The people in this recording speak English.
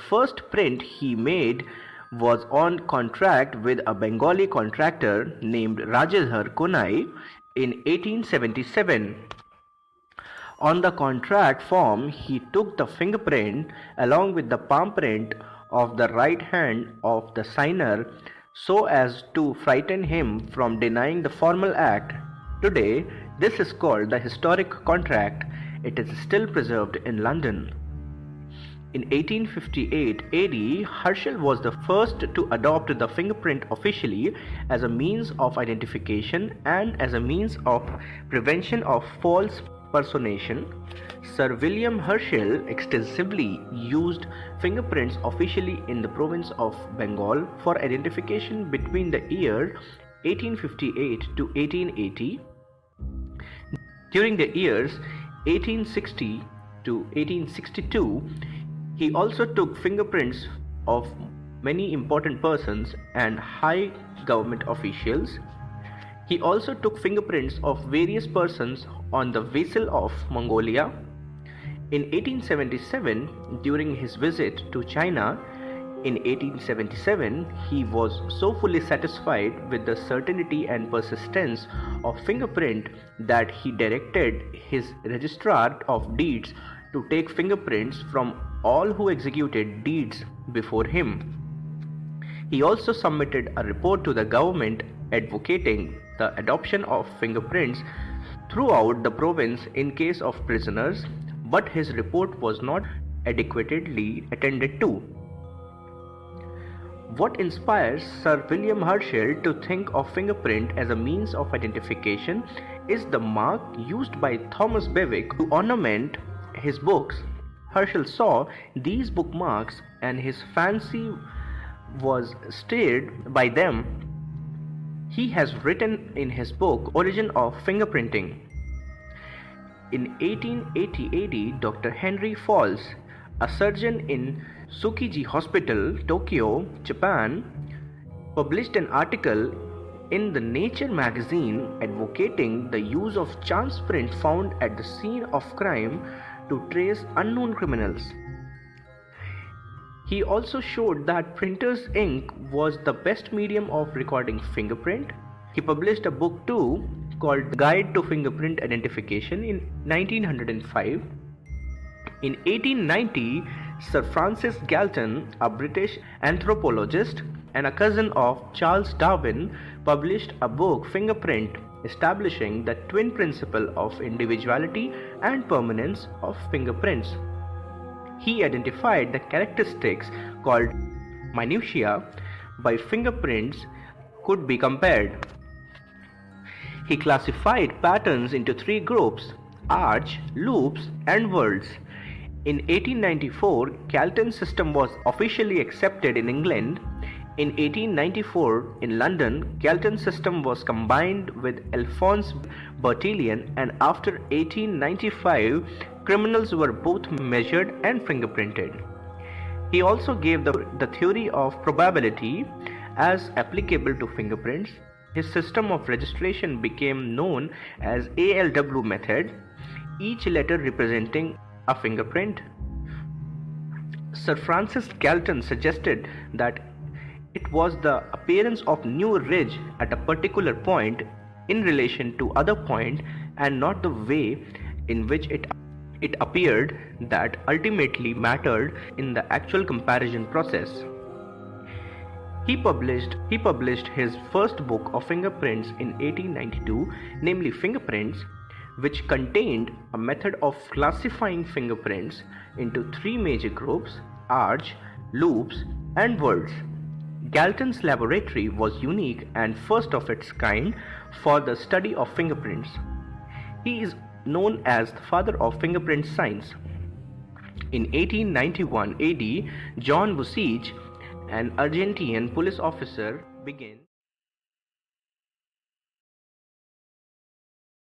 first print he made was on contract with a Bengali contractor named Rajendra Konai in 1877. On the contract form, he took the fingerprint along with the palm print of the right hand of the signer so as to frighten him from denying the formal act. Today, this is called the historic contract. It is still preserved in London. In 1858 AD, Herschel was the first to adopt the fingerprint officially as a means of identification and as a means of prevention of false personation. Sir William Herschel extensively used fingerprints officially in the province of Bengal for identification between the year 1858 to 1880. During the years 1860 to 1862, he also took fingerprints of many important persons and high government officials. He also took fingerprints of various persons on the vessel of Mongolia. In 1877, during his visit to China, in 1877, he was so fully satisfied with the certainty and persistence of fingerprint that he directed his registrar of deeds to take fingerprints from all who executed deeds before him. He also submitted a report to the government advocating the adoption of fingerprints throughout the province in case of prisoners, but his report was not adequately attended to. What inspires Sir William Herschel to think of fingerprint as a means of identification is the mark used by Thomas Bewick to ornament his books. Herschel saw these bookmarks and his fancy was stirred by them. He has written in his book Origin of Fingerprinting. In 1880 AD, Dr. Henry Falls, a surgeon in Tsukiji Hospital, Tokyo, Japan, published an article in the Nature magazine advocating the use of chance print found at the scene of crime to trace unknown criminals. He also showed that printer's ink was the best medium of recording fingerprint. He published a book too called Guide to Fingerprint Identification in 1905. In 1890, Sir Francis Galton, a British anthropologist and a cousin of Charles Darwin, published a book, Fingerprint, establishing the twin principle of individuality and permanence of fingerprints. He identified the characteristics called minutiae by fingerprints could be compared. He classified patterns into three groups: arch, loops, and whorls. In 1894, Galton's system was officially accepted in England. In 1894, in London, Galton's system was combined with Alphonse Bertillon, and after 1895, criminals were both measured and fingerprinted. He also gave the theory of probability as applicable to fingerprints. His system of registration became known as ALF Method, each letter representing a fingerprint. Sir Francis Galton suggested that it was the appearance of new ridge at a particular point in relation to other point and not the way in which it appeared that ultimately mattered in the actual comparison process. He published his first book of fingerprints in 1892, namely Fingerprints, which contained a method of classifying fingerprints into three major groups: arch, loops, and whorls. Galton's laboratory was unique and first of its kind for the study of fingerprints. He is known as the father of fingerprint science. In 1891 AD, John Vucich, an Argentinian police officer, began